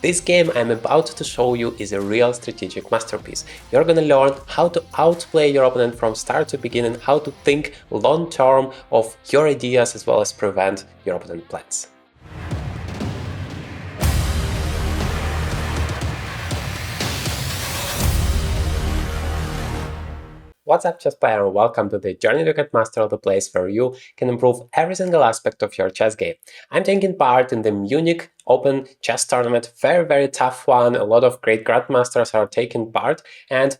This game I'm about to show you is a real strategic masterpiece. You're gonna learn how to outplay your opponent from start to beginning, how to think long term of your ideas as well as prevent your opponent's plans. What's up, chess player, and welcome to the Journey to Grandmaster, the place where you can improve every single aspect of your chess game. I'm taking part in the Munich Open Chess Tournament, very tough one. A lot of great Grandmasters are taking part, and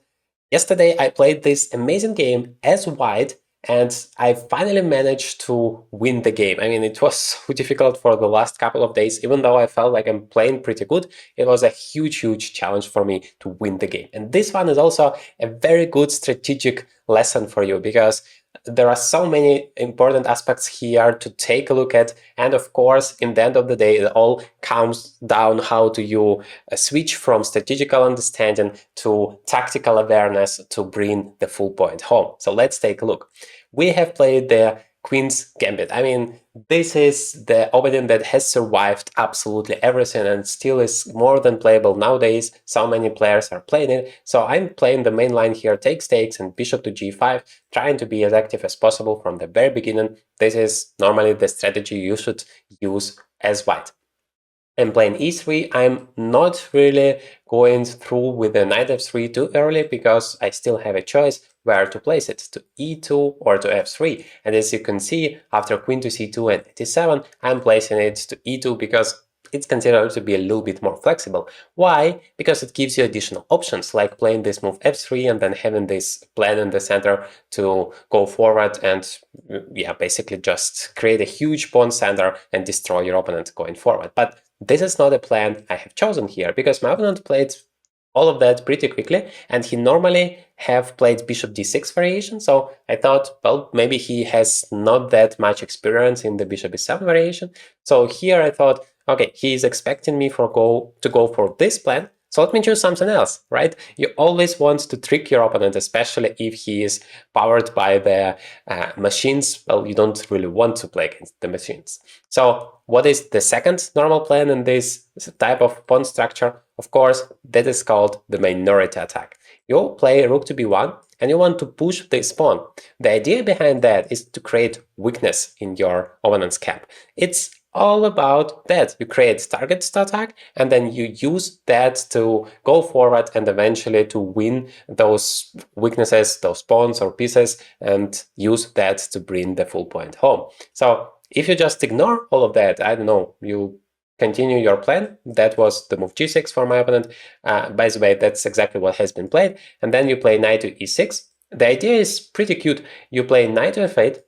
yesterday I played this amazing game as white, and I finally managed to win the game. I mean, it was so difficult for the last couple of days. Even though I felt like I'm playing pretty good, it was a huge challenge for me to win the game. And this one is also a very good strategic lesson for you, because there are so many important aspects here to take a look at. And of course, in the end of the day, it all comes down how do you switch from strategical understanding to tactical awareness to bring the full point home. So let's take a look. We have played the Queen's Gambit. I mean, this is the opening that has survived absolutely everything and still is more than playable nowadays. So many players are playing it. So I'm playing the main line here, take stakes and bishop to g5, trying to be as active as possible from the very beginning. This is normally the strategy you should use as white. I'm playing e3. I'm not really going through with the knight f3 too early, because I still have a choice where to place it, to e2 or to f3. And as you can see, after queen to c2 and e7, I'm placing it to e2 because it's considered to be a little bit more flexible. Why? Because it gives you additional options, like playing this move f3 and then having this plan in the center to go forward and, yeah, basically just create a huge pawn center and destroy your opponent going forward. But this is not a plan I have chosen here, because my opponent played all of that pretty quickly, and he normally have played bishop d6 variation, so I thought, well, maybe he has not that much experience in the bishop e7 variation. So here I thought, okay, he is expecting me to go for this plan, so let me choose something else, right? You always want to trick your opponent, especially if he is powered by the machines. Well, you don't really want to play against the machines. So what is the second normal plan in this type of pawn structure? Of course, that is called the minority attack. You play rook to b1 and you want to push this pawn. The idea behind that is to create weakness in your opponent's camp. It's all about that. You create targets to attack, and then you use that to go forward and eventually to win those weaknesses, those pawns or pieces, and use that to bring the full point home. So if you just ignore all of that, I don't know, you continue your plan. That was the move g6 for my opponent. By the way, that's exactly what has been played. And then you play knight to e6. The idea is pretty cute. You play knight to f8,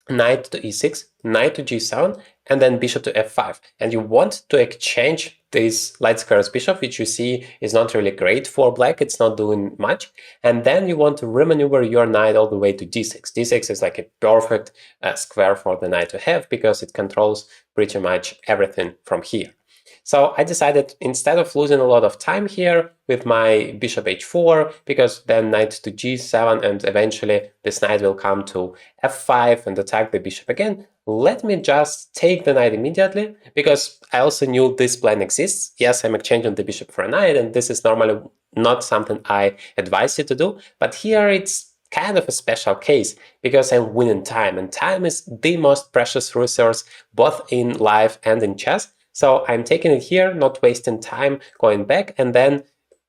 knight to e6, knight to g7, and then bishop to f5. And you want to exchange this light squares bishop, which you see is not really great for black, it's not doing much. And then you want to remaneuver your knight all the way to d6. d6 is like a perfect square for the knight to have, because it controls pretty much everything from here. So I decided, instead of losing a lot of time here with my bishop h4, because then knight to g7 and eventually this knight will come to f5 and attack the bishop again, let me just take the knight immediately, because I also knew this plan exists. Yes, I'm exchanging the bishop for a knight, and this is normally not something I advise you to do, but here it's kind of a special case, because I'm winning time, and time is the most precious resource both in life and in chess. So I'm taking it here, not wasting time going back. And then,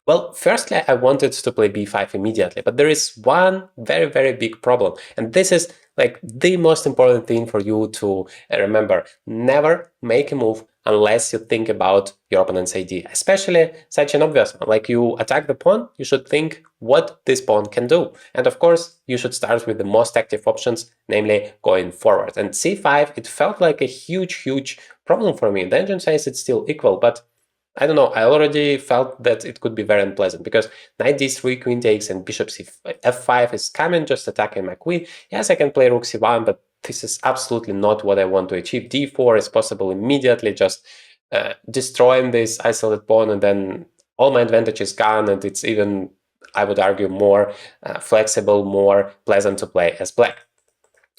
well, firstly, I wanted to play b5 immediately, but there is one very big problem. And this is like the most important thing for you to remember. Never make a move unless you think about your opponent's idea, especially such an obvious one. Like, you attack the pawn, you should think what this pawn can do. And of course, you should start with the most active options, namely going forward. And c5, it felt like a huge problem for me. The engine says it's still equal, but I don't know, I already felt that it could be very unpleasant, because knight d3, queen takes, and bishop f5 is coming, just attacking my queen. Yes, I can play rook c1, but this is absolutely not what I want to achieve. d4 is possible immediately, just destroying this isolated pawn, and then all my advantage is gone, and it's even, I would argue, more flexible, more pleasant to play as black.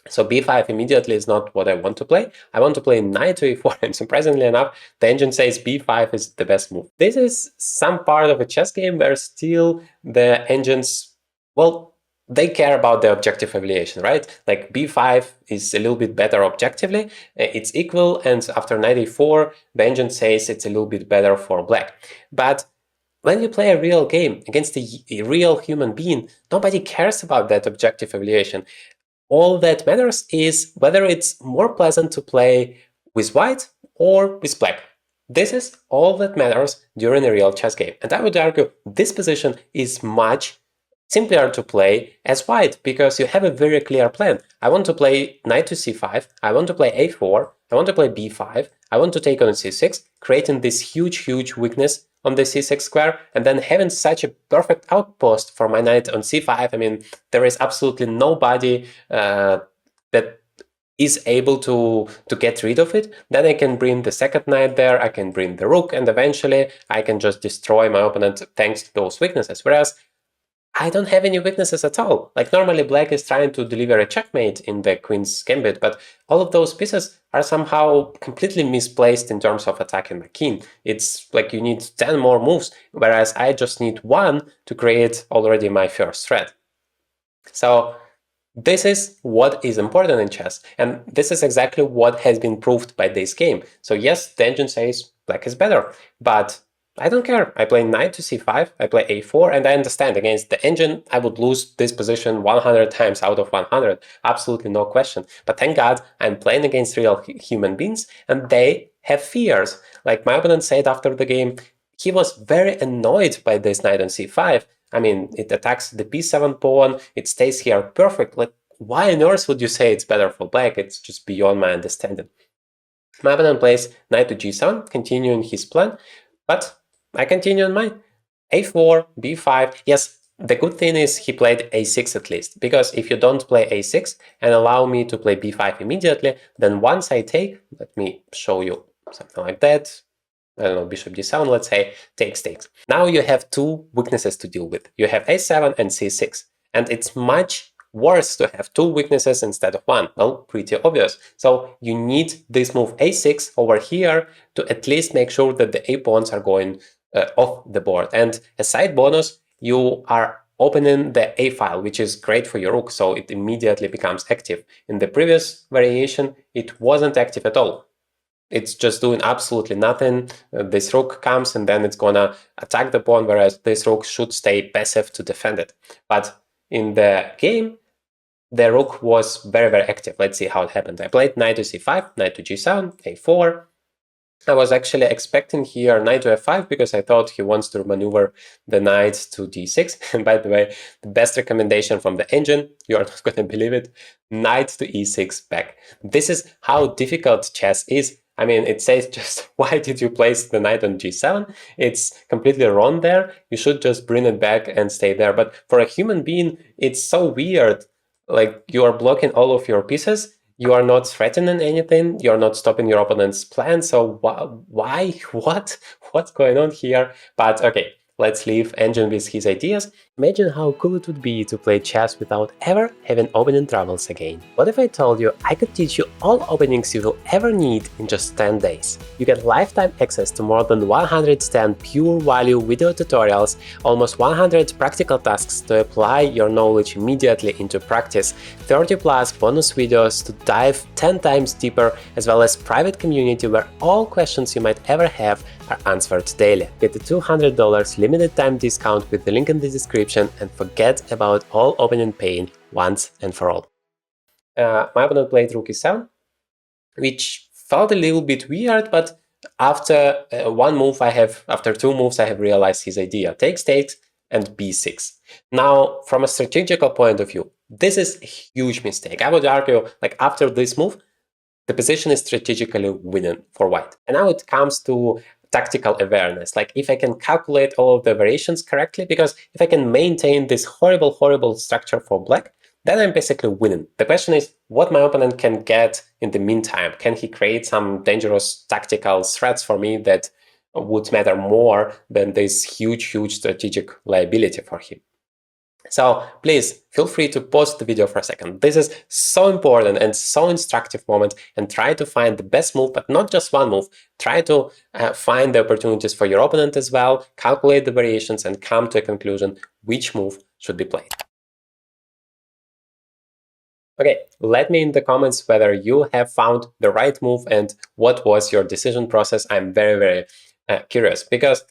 So b5 immediately is not what I want to play. I want to play knight to e4, and surprisingly enough, the engine says b5 is the best move. This is some part of a chess game where still the engines, well, they care about the objective evaluation, right? Like b5 is a little bit better objectively, it's equal, and after knight e4, the engine says it's a little bit better for black. But when you play a real game against a real human being, nobody cares about that objective evaluation. All that matters is whether it's more pleasant to play with white or with black. This is all that matters during a real chess game. And I would argue this position is much simpler to play as white because you have a very clear plan. I want to play knight to c5, I want to play a4, I want to play b5, I want to take on c6, creating this huge weakness on the c6 square, and then having such a perfect outpost for my knight on c5. I mean, there is absolutely nobody that is able to get rid of it. Then I can bring the second knight there, I can bring the rook, and eventually I can just destroy my opponent thanks to those weaknesses. Whereas I don't have any weaknesses at all. Like normally black is trying to deliver a checkmate in the queen's gambit, but all of those pieces are somehow completely misplaced in terms of attacking my king. It's like you need 10 more moves, whereas I just need one to create already my first threat. So this is what is important in chess, and this is exactly what has been proved by this game. So yes, the engine says black is better, but I don't care. I play knight to c5, I play a4, and I understand against the engine I would lose this position 100 times out of 100, absolutely no question. But thank God I'm playing against real human beings, and they have fears. Like my opponent said after the game, he was very annoyed by this knight on c5. I mean, it attacks the b7 pawn, it stays here perfect. Like, why on earth would you say it's better for black? It's just beyond my understanding. My opponent plays knight to g7, continuing his plan, but I continue on mine. a4, b5. Yes, the good thing is he played a6 at least, because if you don't play a6 and allow me to play b5 immediately, then once I take, let me show you something like that. I don't know, bishop d7, let's say, takes. Now you have two weaknesses to deal with. You have a7 and c6. And it's much worse to have two weaknesses instead of one. Well, pretty obvious. So you need this move a6 over here to at least make sure that the a pawns are going off the board. And a side bonus, you are opening the a file, which is great for your rook, so it immediately becomes active. In the previous variation, it wasn't active at all. It's just doing absolutely nothing. This rook comes and then it's gonna attack the pawn, whereas this rook should stay passive to defend it. But in the game, the rook was very active. Let's see how it happened. I played knight to c5, knight to g7, a4. I was actually expecting here knight to f5 because I thought he wants to maneuver the knight to d6. And by the way, the best recommendation from the engine, you are not going to believe it, knight to e6 back. This is how difficult chess is. I mean, it says just, why did you place the knight on g7? It's completely wrong there. You should just bring it back and stay there. But for a human being, it's so weird. Like, you are blocking all of your pieces. You are not threatening anything. You're not stopping your opponent's plan. So why? What's going on here? But okay, let's leave engine with his ideas. Imagine how cool it would be to play chess without ever having opening troubles again. What if I told you I could teach you all openings you will ever need in just 10 days? You get lifetime access to more than 110 pure value video tutorials, almost 100 practical tasks to apply your knowledge immediately into practice, 30 plus bonus videos to dive 10 times deeper, as well as private community where all questions you might ever have are answered daily. Get the $200 limited time discount with the link in the description and forget about all opening pain once and for all. My opponent played rook e7, which felt a little bit weird, but after after two moves, I have realized his idea. Takes, and b6. Now, from a strategical point of view, this is a huge mistake. I would argue, like after this move, the position is strategically winning for white. And now it comes to tactical awareness. Like if I can calculate all of the variations correctly, because if I can maintain this horrible structure for black, then I'm basically winning. The question is what my opponent can get in the meantime. Can he create some dangerous tactical threats for me that would matter more than this huge strategic liability for him? So please feel free to pause the video for a second. This is so important and so instructive moment, and try to find the best move, but not just one move. Try to find the opportunities for your opponent as well, calculate the variations, and come to a conclusion which move should be played. Okay, let me in the comments whether you have found the right move and what was your decision process. I'm very curious, because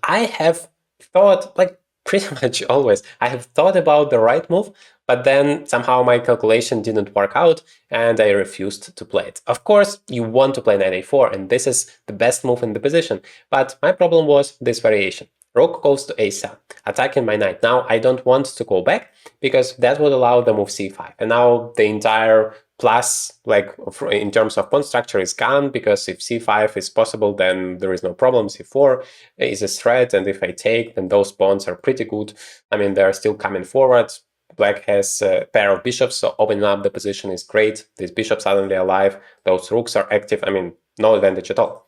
I have thought, like pretty much always, I have thought about the right move, but then somehow my calculation didn't work out and I refused to play it. Of course, you want to play knight a4, and this is the best move in the position, but my problem was this variation. Rook goes to a7, attacking my knight. Now I don't want to go back, because that would allow the move c5. And now the entire plus, like in terms of pawn structure, is gone, because if c5 is possible, then there is no problem. c4 is a threat, and if I take, then those pawns are pretty good. I mean, they're still coming forward. Black has a pair of bishops, so opening up the position is great. This bishop suddenly alive, those rooks are active. I mean, no advantage at all.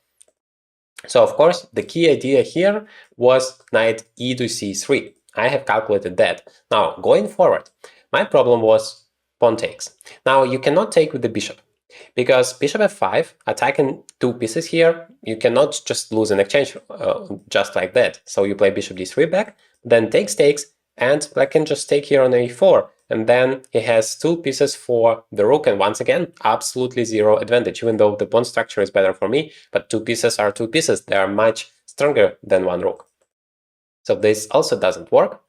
So of course, the key idea here was knight e to c3. I have calculated that. Now, going forward, my problem was pawn takes. Now, you cannot take with the bishop, because bishop f5, attacking two pieces here, you cannot just lose an exchange just like that. So you play bishop d3 back, then takes, and black can just take here on a4. And then he has two pieces for the rook, and once again, absolutely zero advantage, even though the pawn structure is better for me, but two pieces are two pieces. They are much stronger than one rook. So this also doesn't work.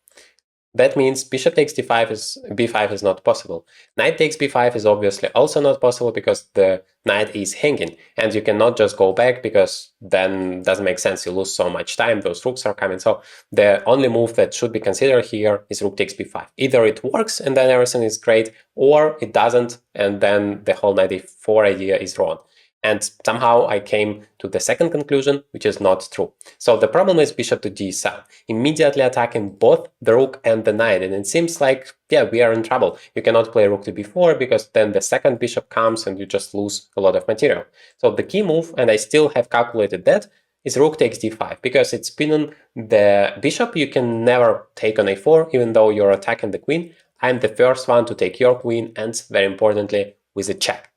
That means bishop takes b5 is not possible. Knight takes b5 is obviously also not possible, because the knight is hanging, and you cannot just go back, because then it doesn't make sense. You lose so much time. Those rooks are coming. So the only move that should be considered here is rook takes b5. Either it works and then everything is great, or it doesn't, and then the whole knight e4 idea is wrong. And somehow I came to the second conclusion, which is not true. So the problem is bishop to d7, immediately attacking both the rook and the knight. And it seems like, yeah, we are in trouble. You cannot play rook to b4, because then the second bishop comes and you just lose a lot of material. So the key move, and I still have calculated that, is rook takes d5, because it's pinning the bishop. You can never take on a4, even though you're attacking the queen. I'm the first one to take your queen, and very importantly, with a check.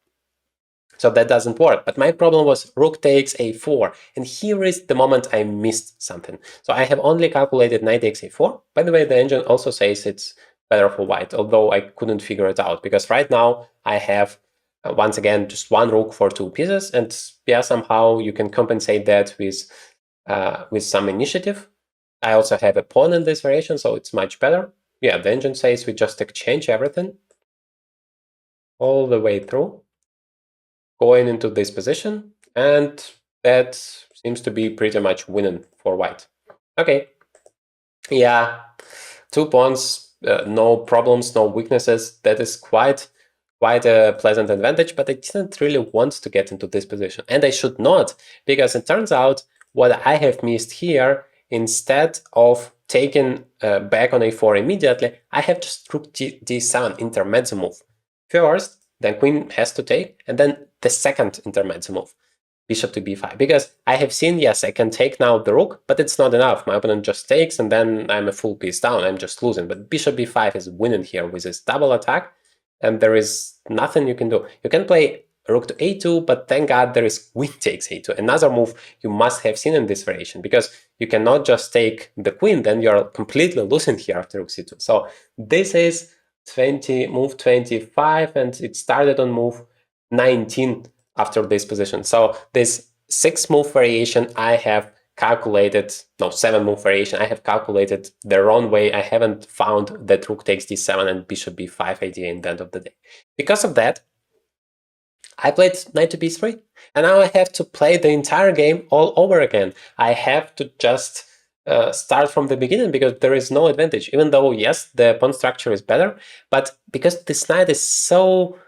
So that doesn't work. But my problem was rook takes a4. And here is the moment I missed something. So I have only calculated knight takes a4. By the way, the engine also says it's better for white, although I couldn't figure it out, because right now I have, once again, just one rook for two pieces. And yeah, somehow you can compensate that with some initiative. I also have a pawn in this variation, so it's much better. Yeah, the engine says we just exchange everything all the way through, going into this position, and that seems to be pretty much winning for white. Okay, yeah, two pawns, no problems, no weaknesses. That is quite a pleasant advantage, but I didn't really want to get into this position, and I should not, because it turns out what I have missed here, instead of taking back on a4 immediately, I have just rook d7 intermezzo move. First, then queen has to take, and then the second intermezzo move, bishop to b5. Because I have seen, yes, I can take now the rook, but it's not enough. My opponent just takes, and then I'm a full piece down. I'm just losing. But bishop b5 is winning here with this double attack, and there is nothing you can do. You can play rook to a2, but thank God there is queen takes a2. Another move you must have seen in this variation, because you cannot just take the queen, then you're completely losing here after rook c2. So this is move 25, and it started on move 19 after this position. So this 6-move variation I have calculated, no, 7-move variation, I have calculated the wrong way. I haven't found that rook takes d7 and bishop b5 idea in the end of the day. Because of that, I played knight to b3, and now I have to play the entire game all over again. I have to just start from the beginning, because there is no advantage, even though, yes, the pawn structure is better, but because this knight is so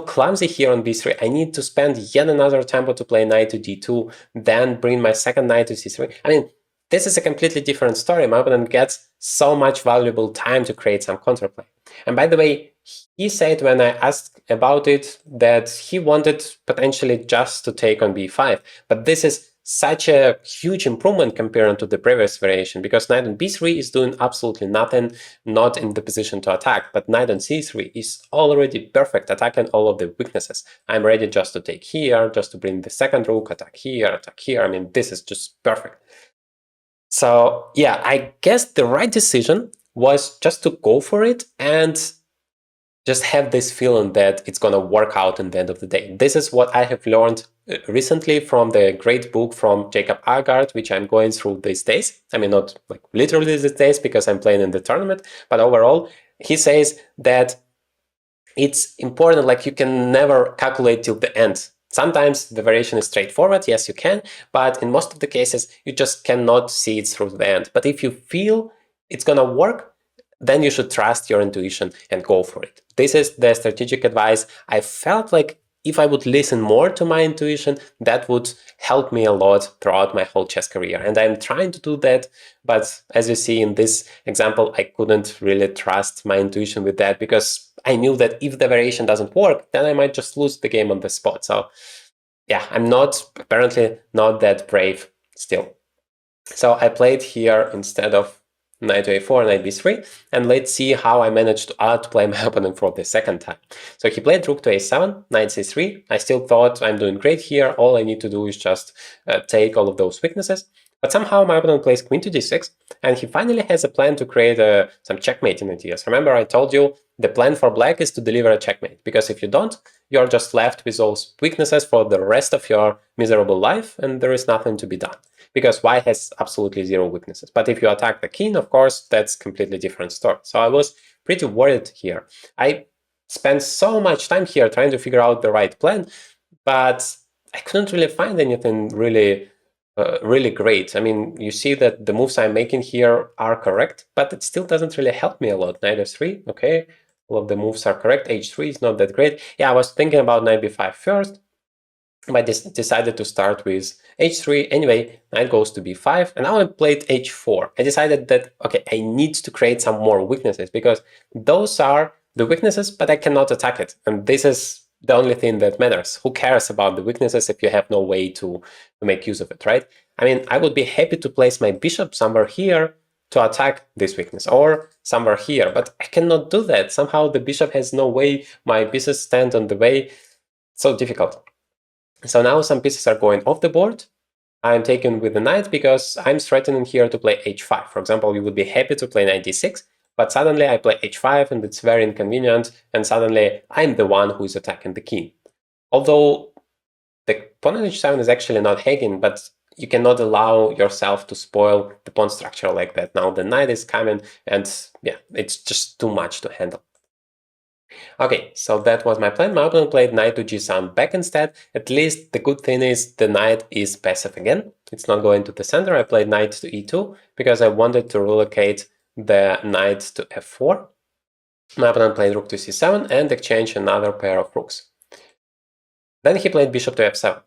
clumsy here on b3, I need to spend yet another tempo to play knight to d2, then bring my second knight to c3. I mean, this is a completely different story. My opponent gets so much valuable time to create some counterplay. And by the way, he said when I asked about it that he wanted potentially just to take on b5, but this is such a huge improvement compared to the previous variation, because knight on b3 is doing absolutely nothing, not in the position to attack, but knight on c3 is already perfect, attacking all of the weaknesses. I'm ready just to take here, just to bring the second rook, attack here, attack here. I mean, this is just perfect. So yeah, I guess the right decision was just to go for it and just have this feeling that it's going to work out in the end of the day. This is what I have learned recently from the great book from Jacob Agard, which I'm going through these days. I mean, not like literally these days because I'm playing in the tournament, but overall, he says that it's important, like you can never calculate till the end. Sometimes the variation is straightforward, yes, you can, but in most of the cases, you just cannot see it through the end. But if you feel it's gonna work, then you should trust your intuition and go for it. This is the strategic advice. I felt like if I would listen more to my intuition, that would help me a lot throughout my whole chess career. And I'm trying to do that, but as you see in this example, I couldn't really trust my intuition with that because I knew that if the variation doesn't work, then I might just lose the game on the spot. So yeah, I'm apparently not that brave still. So I played here instead of knight to a4, knight b3, and let's see how I managed to outplay my opponent for the second time. So he played rook to a7, knight c3. I still thought I'm doing great here. All I need to do is just take all of those weaknesses. But somehow my opponent plays queen to d6, and he finally has a plan to create some checkmating ideas. Remember, I told you the plan for black is to deliver a checkmate, because if you don't, you're just left with those weaknesses for the rest of your miserable life, and there is nothing to be done, because white has absolutely zero weaknesses. But if you attack the king, of course, that's completely different story. So I was pretty worried here. I spent so much time here trying to figure out the right plan, but I couldn't really find anything really great. I mean, you see that the moves I'm making here are correct, but it still doesn't really help me a lot. Knight f3, okay, all of the moves are correct. h3 is not that great. Yeah, I was thinking about knight b5 first, but decided to start with h3. Anyway, knight goes to b5, and now I played h4. I decided that, okay, I need to create some more weaknesses, because those are the weaknesses, but I cannot attack it. And this is the only thing that matters. Who cares about the weaknesses if you have no way to make use of it, right? I mean, I would be happy to place my bishop somewhere here to attack this weakness, or somewhere here, but I cannot do that. Somehow the bishop has no way, my pieces stand on the way. So difficult. So now some pieces are going off the board. I'm taken with the knight because I'm threatening here to play h5. For example, you would be happy to play knight d6, but suddenly I play h5 and it's very inconvenient, and suddenly I'm the one who is attacking the king. Although the pawn on h7 is actually not hanging, but you cannot allow yourself to spoil the pawn structure like that. Now the knight is coming, and yeah, it's just too much to handle. Okay, so that was my plan. My opponent played knight to g7 back instead. At least the good thing is the knight is passive again. It's not going to the center. I played knight to e2 because I wanted to relocate the knight to f4. My opponent played rook to c7 and exchanged another pair of rooks. Then he played bishop to f7.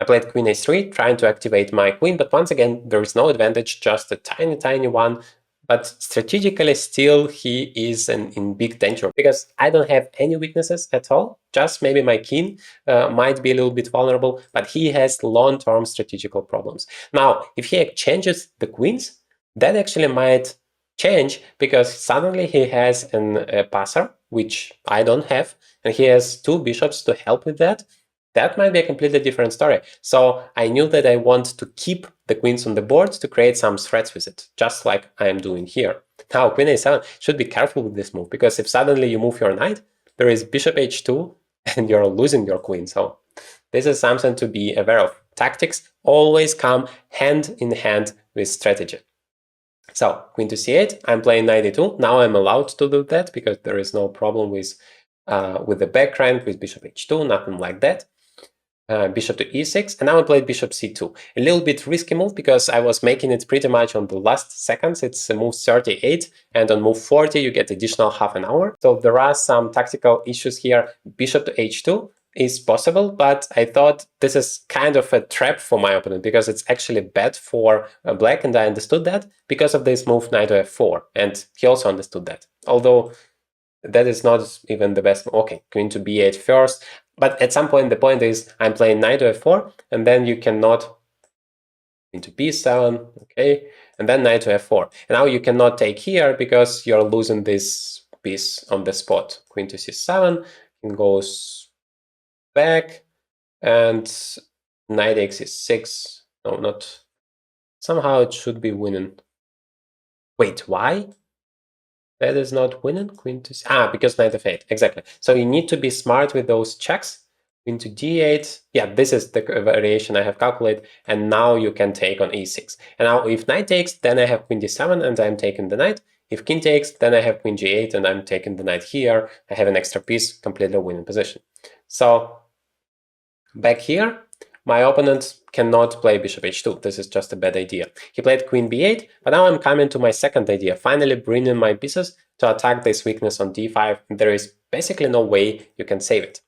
I played queen h3, trying to activate my queen, but once again, there is no advantage, just a tiny one. But strategically, still, he is in big danger, because I don't have any weaknesses at all. Just maybe my king might be a little bit vulnerable, but he has long-term strategical problems. Now, if he exchanges the queens, that actually might change, because suddenly he has a passer, which I don't have, and he has two bishops to help with that. That might be a completely different story. So I knew that I want to keep the queens on the board to create some threats with it, just like I am doing here. Now, queen a7, should be careful with this move, because if suddenly you move your knight, there is bishop h2, and you're losing your queen. So this is something to be aware of. Tactics always come hand in hand with strategy. So queen to c8, I'm playing knight e2. Now I'm allowed to do that, because there is no problem with the back rank, with bishop h2, nothing like that. Bishop to e6, and now I played bishop c2. A little bit risky move, because I was making it pretty much on the last seconds. It's move 38, and on move 40 you get additional half an hour. So there are some tactical issues here. Bishop to h2 is possible, but I thought this is kind of a trap for my opponent, because it's actually bad for black, and I understood that because of this move knight to f4, and he also understood that. Although that is not even the best. Okay, queen to b8 first. But at some point, the point is I'm playing knight to f4, and then you cannot queen to b7, okay, and then knight to f4. And now you cannot take here because you're losing this piece on the spot. Queen to c7, king goes back, and knight takes e6. No, not. Somehow it should be winning. Wait, why? That is not winning. Queen to because knight f8. Exactly. So you need to be smart with those checks. Queen to d8. Yeah, this is the variation I have calculated. And now you can take on e6. And now if knight takes, then I have queen d7 and I'm taking the knight. If king takes, then I have queen g8 and I'm taking the knight here. I have an extra piece, completely winning position. So back here, my opponent cannot play bishop h2. This is just a bad idea. He played queen b8, but now I'm coming to my second idea, finally bringing my pieces to attack this weakness on d5. There is basically no way you can save it.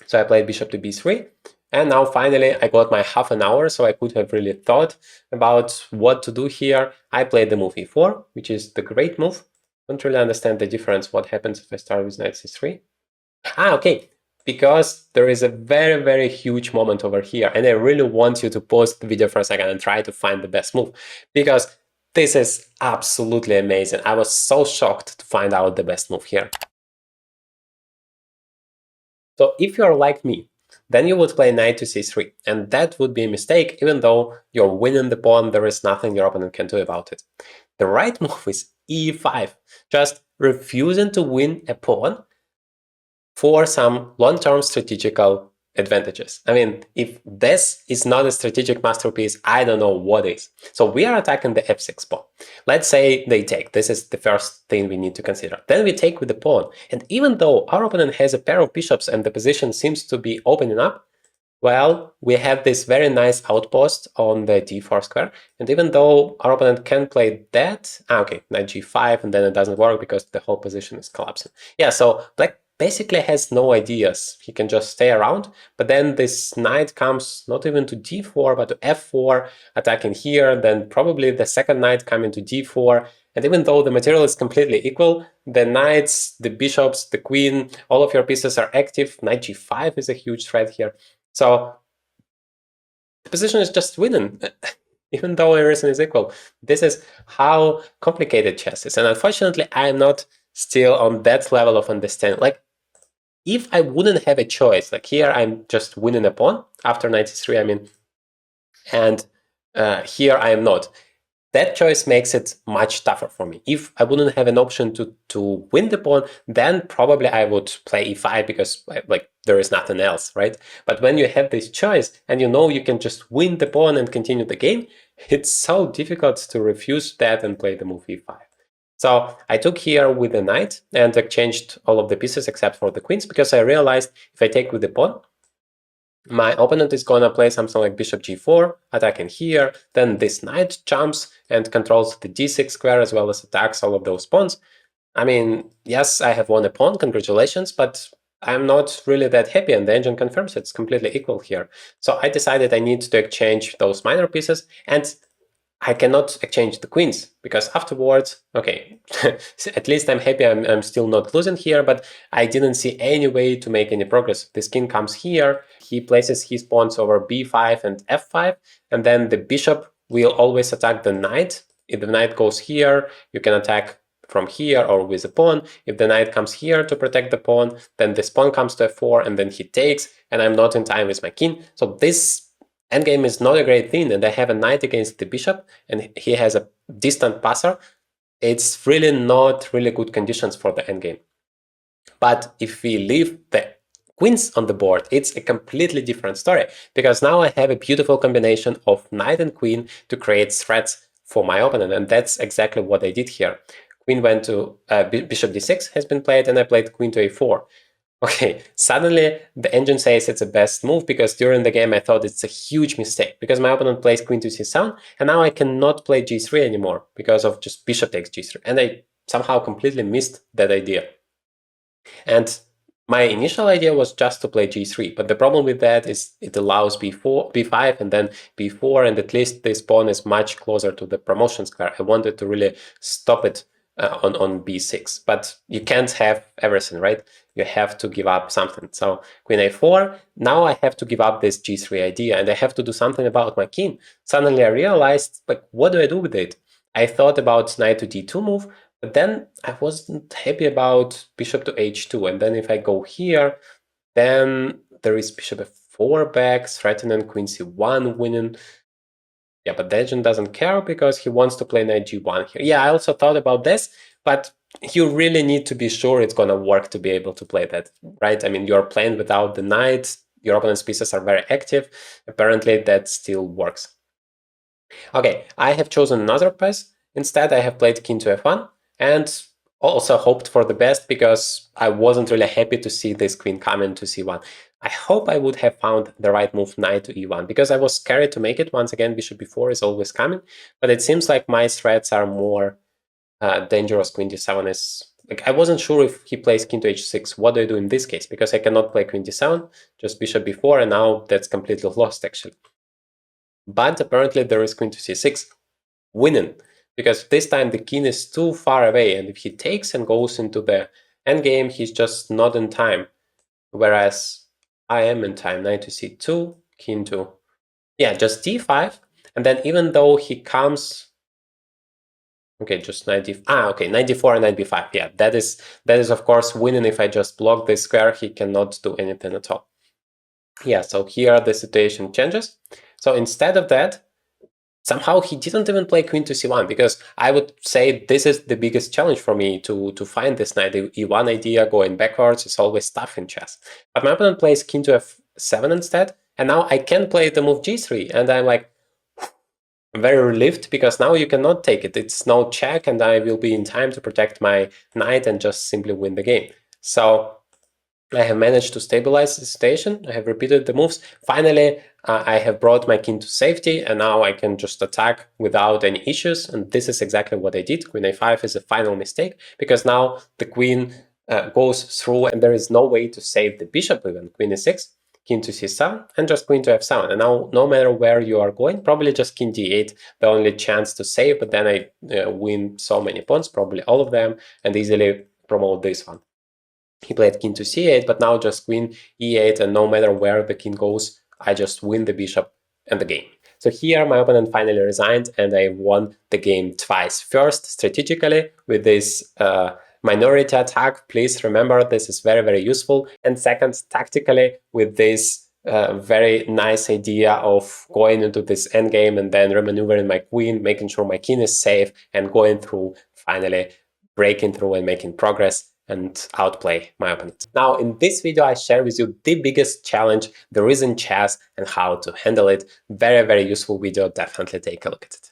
So I played bishop to b3, and now finally I got my half an hour, so I could have really thought about what to do here. I played the move e4, which is the great move. Don't really understand the difference. What happens if I start with knight c3? Okay. Because there is a very, very huge moment over here. And I really want you to pause the video for a second and try to find the best move. Because this is absolutely amazing. I was so shocked to find out the best move here. So if you're like me, then you would play knight to c3. And that would be a mistake, even though you're winning the pawn, there is nothing your opponent can do about it. The right move is e5. Just refusing to win a pawn for some long-term strategical advantages. I mean, if this is not a strategic masterpiece, I don't know what is. So we are attacking the f6 pawn. Let's say they take. This is the first thing we need to consider. Then we take with the pawn. And even though our opponent has a pair of bishops and the position seems to be opening up, well, we have this very nice outpost on the d4 square. And even though our opponent can play that, okay, knight g5, and then it doesn't work because the whole position is collapsing. Yeah, so black basically has no ideas. He can just stay around, but then this knight comes not even to d4, but to f4, attacking here, then probably the second knight coming to d4, and even though the material is completely equal, the knights, the bishops, the queen, all of your pieces are active. Knight g5 is a huge threat here. So the position is just winning, even though everything is equal. This is how complicated chess is, and unfortunately, I'm not still on that level of understanding. Like, if I wouldn't have a choice, like here I'm just winning a pawn after knight c3, I mean, and here I am not. That choice makes it much tougher for me. If I wouldn't have an option to win the pawn, then probably I would play e5 because like there is nothing else, right? But when you have this choice and you know you can just win the pawn and continue the game, it's so difficult to refuse that and play the move e5. So I took here with the knight and exchanged all of the pieces except for the queens because I realized if I take with the pawn, my opponent is gonna play something like bishop g4, attacking here, then this knight jumps and controls the d6 square as well as attacks all of those pawns. I mean, yes, I have won a pawn, congratulations, but I'm not really that happy, and the engine confirms it's completely equal here. So I decided I need to exchange those minor pieces, and I cannot exchange the queens because afterwards, okay, at least I'm happy I'm still not losing here, but I didn't see any way to make any progress. This king comes here, he places his pawns over b5 and f5, and then the bishop will always attack the knight. If the knight goes here, you can attack from here or with a pawn. If the knight comes here to protect the pawn, then this pawn comes to f4 and then he takes, and I'm not in time with my king. So this endgame is not a great thing, and I have a knight against the bishop, and he has a distant passer. It's really not really good conditions for the endgame. But if we leave the queens on the board, it's a completely different story, because now I have a beautiful combination of knight and queen to create threats for my opponent, and that's exactly what I did here. Queen went to bishop d6 has been played, and I played queen to a4. Okay, suddenly the engine says it's the best move because during the game I thought it's a huge mistake because my opponent plays queen to c7 and now I cannot play g3 anymore because of just bishop takes g3, and I somehow completely missed that idea. And my initial idea was just to play g3, but the problem with that is it allows b4, b5 and then b4, and at least this pawn is much closer to the promotion square. I wanted to really stop it on b6. But you can't have everything, right? You have to give up something. So queen a4, now I have to give up this g3 idea, and I have to do something about my king. Suddenly I realized, like, what do I do with it? I thought about knight to d2 move, but then I wasn't happy about bishop to h2. And then if I go here, then there is bishop f4 back, threatening queen c1 winning. Yeah, but Dejin doesn't care because he wants to play knight g1 here. Yeah, I also thought about this, but you really need to be sure it's gonna work to be able to play that, right? I mean, you're playing without the knight, your opponent's pieces are very active. Apparently that still works. Okay, I have chosen another pass. Instead, I have played king to f1 and also hoped for the best because I wasn't really happy to see this queen coming to c1. I hope I would have found the right move knight to e1 because I was scared to make it. Once again, bishop b4 is always coming, but it seems like my threats are more dangerous. Queen d7 is like, I wasn't sure if he plays king to h6. What do I do in this case? Because I cannot play queen d7, just bishop b4, and now that's completely lost actually. But apparently there is queen to c6 winning, because this time the king is too far away, and if he takes and goes into the endgame, he's just not in time. Whereas I am in time. Knight to c2, king to, yeah, just d5, and then even though he comes, okay, just 90, okay, 94 and knight b5, yeah, that is of course winning. If I just block this square, he cannot do anything at all. Yeah, so here the situation changes. So instead of that, somehow he didn't even play queen to c1, because I would say this is the biggest challenge for me to find this knight e1 idea. Going backwards is always tough in chess. But my opponent plays king to f7 instead, and now I can play the move g3, and I'm like very relieved, because now you cannot take it. It's no check, and I will be in time to protect my knight and just simply win the game. So I have managed to stabilize the situation. I have repeated the moves. Finally, I have brought my king to safety, and now I can just attack without any issues. And this is exactly what I did. Queen a5 is a final mistake, because now the queen goes through, and there is no way to save the bishop even. Queen e6, king to c7, and just queen to f7. And now, no matter where you are going, probably just king d8, the only chance to save. But then I win so many pawns, probably all of them, and easily promote this one. He played king to c8, but now just queen e8, and no matter where the king goes, I just win the bishop and the game. So here my opponent finally resigned, and I won the game twice. First, strategically, with this minority attack. Please remember, this is very, very useful. And second, tactically, with this very nice idea of going into this endgame and then remaneuvering my queen, making sure my king is safe, and going through, finally breaking through and making progress and outplay my opponent. Now, in this video, I share with you the biggest challenge there is in chess and how to handle it. Very, very useful video. Definitely take a look at it.